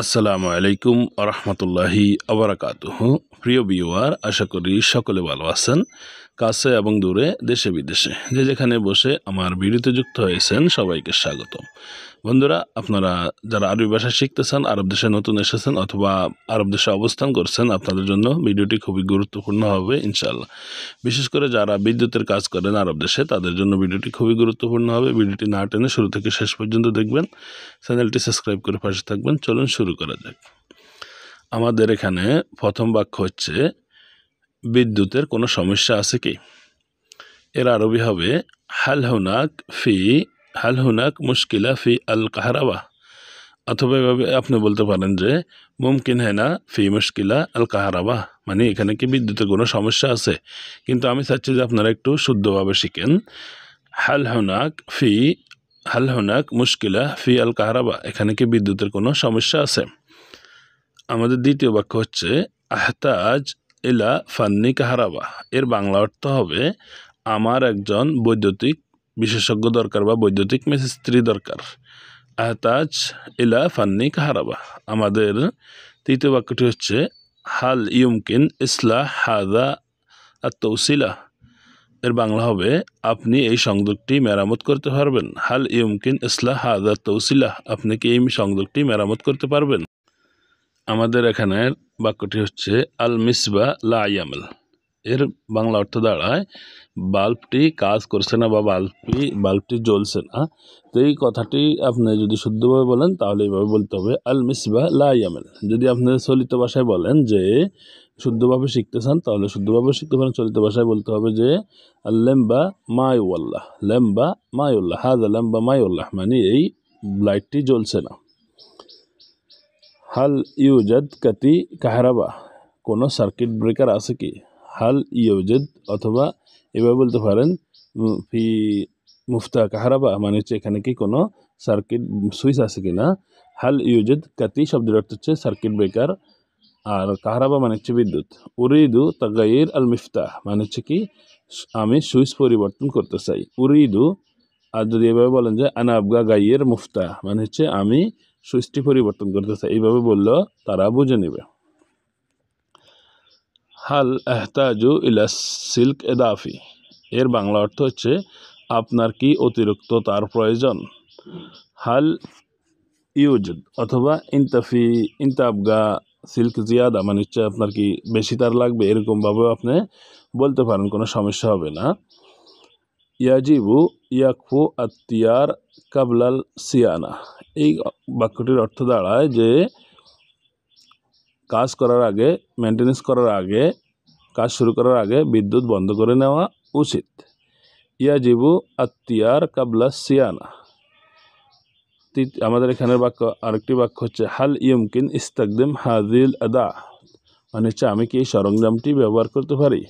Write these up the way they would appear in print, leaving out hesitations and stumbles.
আসসালামু আলাইকুম আরহামতুল্লাহি আবরাকাতুহু। প্রিয় ভিউয়ার, আশা করি সকলে ভালো আছেন। কাছে এবং দূরে, দেশে বিদেশে যে যেখানে বসে আমার ভিডিওতে যুক্ত হয়েছেন সবাইকে স্বাগত। বন্ধুরা, আপনারা যারা আরবি ভাষা শিখতেছেন, আরব দেশে নতুন এসেছেন অথবা আরব দেশে অবস্থান করছেন, আপনাদের জন্য ভিডিওটি খুবই গুরুত্বপূর্ণ হবে ইনশাআল্লাহ। বিশেষ করে যারা বিদ্যুতের কাজ করেন আরব দেশে, তাদের জন্য ভিডিওটি খুবই গুরুত্বপূর্ণ হবে। ভিডিওটি না টেনে শুরু থেকে শেষ পর্যন্ত দেখবেন, চ্যানেলটি সাবস্ক্রাইব করে পাশে থাকবেন। চলুন শুরু করা যাক। আমাদের এখানে প্রথম বাক্য হচ্ছে, বিদ্যুতের কোনো সমস্যা আছে কি? এর আরবি হবে হাল হুনাক মুশকিলা ফি আল কাহরাবা। অথবা এভাবে আপনি বলতে পারেন যে মুমকিন হ্যাঁ না ফি মুশকিলা আল কাহরাবা, মানে এখানে কি বিদ্যুতের কোনো সমস্যা আছে? কিন্তু আমি চাচ্ছি যে আপনারা একটু শুদ্ধভাবে শিখেন। হাল হুনাক মুশকিলা ফি আল কাহরাবা, এখানে কি বিদ্যুতের কোনো সমস্যা আছে? আমাদের দ্বিতীয় বাক্য হচ্ছে আহতাজ ইলা ফান্নি কাহরাবা। এর বাংলা অর্থ হবে আমার একজন বৈদ্যুতিক বিশেষজ্ঞ দরকার বা বৈদ্যুতিক মিস্ত্রি দরকার। আহতাজ ইলা ফান্নি কাহরাবা। আমাদের তৃতীয় বাক্যটি হচ্ছে হাল ইউমকিন ইসলাহ হাদা আত-তৌসিলা। এর বাংলা হবে আপনি এই সংযোগটি মেরামত করতে পারবেন। হাল ইউমকিন ইসলাহ হাদা আত-তৌসিলা, আপনি কি এই সংযোগটি মেরামত করতে পারবেন? আমাদের এখানের বাক্যটি হচ্ছে আল মিসবা লা ইয়ামাল। এর বাংলা অর্থ দাঁড়ায় বাল্বটি কাজ করছে না বা বাল্বটি জ্বলছে না। তো এই কথাটি আপনি যদি শুদ্ধভাবে বলেন তাহলে এইভাবে বলতে হবে আল মিসবা লা ইয়ামাল। যদি আপনি চলিত ভাষায় বলেন যে শুদ্ধভাবে শিখতে চান তাহলে শুদ্ধভাবে শিখতে পারেন। চলিত ভাষায় বলতে হবে যে লেম্বা মায়ুল্লাহ, লেম্বা মায়ুল্লাহ, হাদা লেম্বা মায়ুল্লাহ, মানে এই লাইটটি জ্বলছে না। হাল ইউজাদ কাতি কাহরাবা, কোনো সার্কিট ব্রেকার আছে কি? হাল ইউজাদ, অথবা এভাবে বলতে পারেন ফি মুফতা কাহরাবা, মানে হচ্ছে এখানে কি কোনো সার্কিট সুইচ আছে কি না। হাল ইউজাদ কাতি শব্দের অর্থ হচ্ছে সার্কিট ব্রেকার, আর কাহরাবা মানে হচ্ছে বিদ্যুৎ। উরিদু তাগাইর আল মিফতাহ, মানে হচ্ছে কি আমি সুইচ পরিবর্তন করতে চাই। উরিদু, আর যদি এভাবে বলেন যে আনা আবগা গাইয়ের মুফতাহ, মানে হচ্ছে আমি সুইচটি পরিবর্তন করতে চাই, এইভাবে বললেও তারা বুঝে নেবে। হাল এহতাজু ইলা সিল্ক এদাফি। এর বাংলা অর্থ হচ্ছে আপনার কি অতিরিক্ত তার প্রয়োজন? হাল ইউজদ অথবা ইনতাবগা সিল্ক জিয়াদা, মানে হচ্ছে আপনার কি বেশি তার লাগবে, এরকমভাবেও আপনি বলতে পারেন, কোনো সমস্যা হবে না। ইয়াজিবু ইয়াকফু আত্তিয়ার কাবলাল সিয়ানা। এই বাক্যটির অর্থ দাঁড়ায় যে কাজ করার আগে, মেনটেন্যান্স করার আগে, কাজ শুরু করার আগে বিদ্যুৎ বন্ধ করে নেওয়া উচিত। ইয়াজিবু আত্তিয়ার কাবলা সিয়ানা। আমাদের এখানের বাক্য, আরেকটি বাক্য হচ্ছে হাল ইউমকিন ইস্তাকদিম হাজিল আদা, মানে হচ্ছে আমি কি এই সরঞ্জামটি ব্যবহার করতে পারি।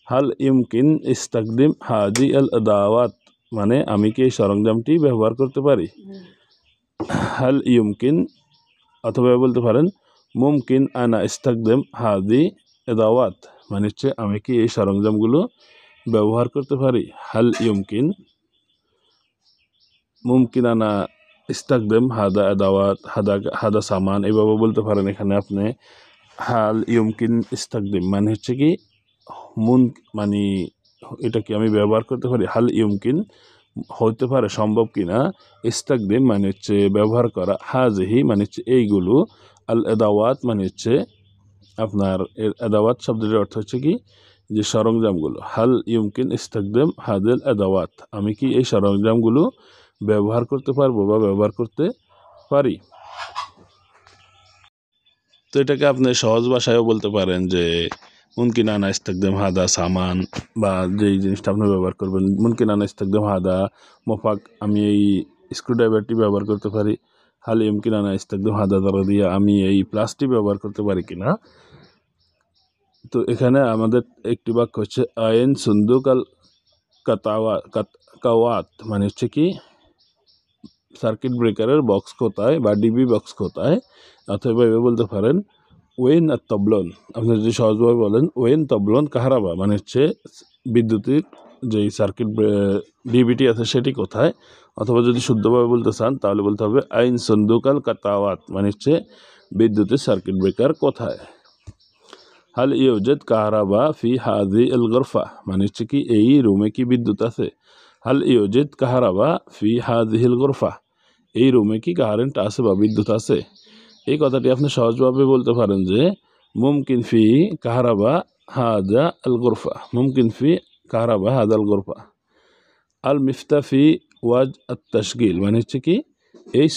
হাল ইউমকিন ইস্তাকদিম হাজি আল আদাওয়াত, মানে আমি কি এই সরঞ্জামটি ব্যবহার করতে পারি। হাল ইউমকিন, অথবা বলতে পারেন মুমকিন আনা ইস্তাকদিম হাদি আদাওয়াত, মানে হচ্ছে আমি কি এই সরঞ্জামগুলো ব্যবহার করতে পারি। হাল ইউমকিন মুমকিন আনা ইস্তাকদিম হাদা আদাওয়াত হাদা সামান, এভাবে বলতে পারেন। এখানে আপনি হাল ইউমকিন ইস্তাকদিম মানে হচ্ছে কি মানে এটা কি আমি ব্যবহার করতে পারি। হাল ইউমকিন হতে পারে, সম্ভব কিনা। ইস্তাকদিম মানে হচ্ছে ব্যবহার করা। হাজিহি মানে হচ্ছে এইগুলো। আল আদাওয়াত মানে হচ্ছে আপনার আদাওয়াত শব্দের অর্থ হচ্ছে কি যে সরঞ্জামগুলো। হাল ইউমকিন ইস্তাকদিম হাদিল আদাওয়াত, আমি কি এই সরঞ্জামগুলো ব্যবহার করতে পারবো বা ব্যবহার করতে পারি। তো এটাকে আপনি সহজ ভাষায়ও বলতে পারেন যে মুমকিন আনা ইস্তাকদিম হাদা সামান, বা যেই জিনিসটা আপনি ব্যবহার করবেন। মুমকিন আনা ইস্তাকদিম হাদা মোফাক, আমি এই স্ক্রুড্রাইভারটি ব্যবহার করতে পারি। হাল ইউমকিন আনা ইস্তাকদিম হাদা দরদিয়া, আমি এই প্লাসটি ব্যবহার করতে পারি কিনা। তো এখানে আমাদের একটি বাক্য হচ্ছে আইন সুন্দুক আল কাওয়াত, মানে হচ্ছে কি সার্কিট ব্রেকারের বক্স কোথায় বা ডিবি বক্স কোথায়। অথবা এভাবে বলতে পারেন ওয়েন আর তবলন, আপনি যদি সহজভাবে বলেন ওয়েন তবলন কাহারাবা, মানে হচ্ছে বিদ্যুতিক যেই সার্কিট ডিবিটি আছে সেটি কোথায়। অথবা যদি শুদ্ধভাবে বলতে চান তাহলে বলতে হবে আইন সন্দুকাল কাতাওয়াত, মানে হচ্ছে বিদ্যুতের সার্কিট ব্রেকার কোথায়। হাল ইউজাদ কাহরাবা ফি হাদি আল গরফা, মানে হচ্ছে কি এই রুমে কি বিদ্যুৎ আছে। হাল ইউজাদ কাহরাবা ফি হাদিহিল গরফা, এই রুমে কি কারেন্ট আছে বা বিদ্যুৎ আছে। এই কথাটি আপনি সহজভাবে বলতে পারেন যে মুমকিন ফি কাহরাবা হাদা আল গরফা, মুমকিন ফি কাহরাবা হাদা আল গরফা। আল মিফতা ফি ওয়াজ আত তাশগিল, মানে হচ্ছে কি এই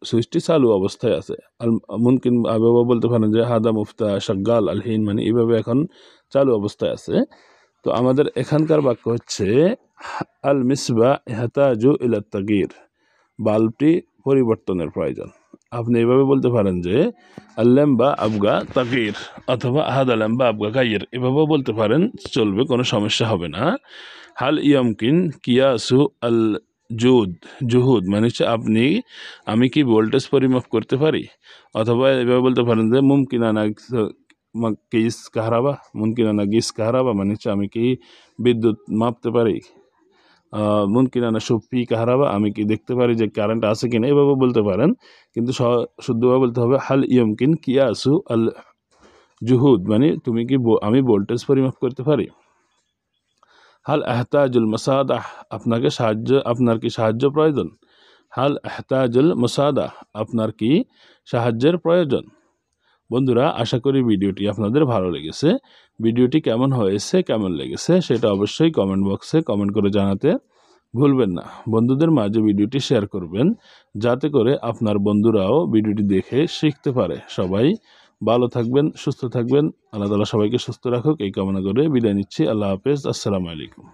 সুইচটি চালু অবস্থায় আছে। আল মুমকিন আবার বলতে পারেন যে হাদা মুফতা শাগাল আল হিন, মানে এইভাবে এখন চালু অবস্থায় আছে। তো আমাদের এখানকার বাক্য হচ্ছে আল মিসবা ইহতাজু ইলা তাগয়ির, বাল্বটি পরিবর্তনের প্রয়োজন। আপনি এইভাবে বলতে পারেন যে আল্লাম্বা আবগা তাগয়ির অথবা হাদা লাম্বা আবগা গায়ির, এভাবেও বলতে পারেন, চলবে, কোনো সমস্যা হবে না। হাল ইয়ামকিন কিয়াসু আল জুহুদ, মানে হচ্ছে আমি কি ভোল্টেজ পরিমাপ করতে পারি। অথবা এভাবে বলতে পারেন যে মুমকিন আনা কিস কাহরাবা, মুমকিন আনা গিস কাহরাবা, মানে হচ্ছে আমি কি বিদ্যুৎ মাপতে পারি। মুমকিন আনা সুফি কাহরাবা, আমি কি দেখতে পারি যে কারেন্ট আছে কিনা, এভাবে বলতে পারেন। কিন্তু শুদ্ধভাবে বলতে হবে হাল ইয়মকিন কিয়াসু আল জুহুদ, মানে আমি ভোল্টেজ পরিমাপ করতে পারি। হাল আহতাজুল মাসাদাহ, আপনার কি সাহায্য প্রয়োজন। হাল আহতাজুল মাসাদাহ, আপনার কি সাহায্যের প্রয়োজন। বন্ধুরা, আশা করি ভিডিওটি আপনাদের ভালো লেগেছে। ভিডিওটি কেমন হয়েছে, কেমন লেগেছে সেটা অবশ্যই কমেন্ট বক্সে কমেন্ট করে জানাতে ভুলবেন না। বন্ধুদের মাঝে ভিডিওটি শেয়ার করবেন, যাতে করে আপনার বন্ধুরাও ভিডিওটি দেখে শিখতে পারে। সবাই ভালো থাকবেন, সুস্থ থাকবেন। আল্লাহ তাআলা সবাইকে সুস্থ রাখুক এই কামনা করে বিদায় নিচ্ছি। আল্লাহ হাফেজ। আসসালামু আলাইকুম।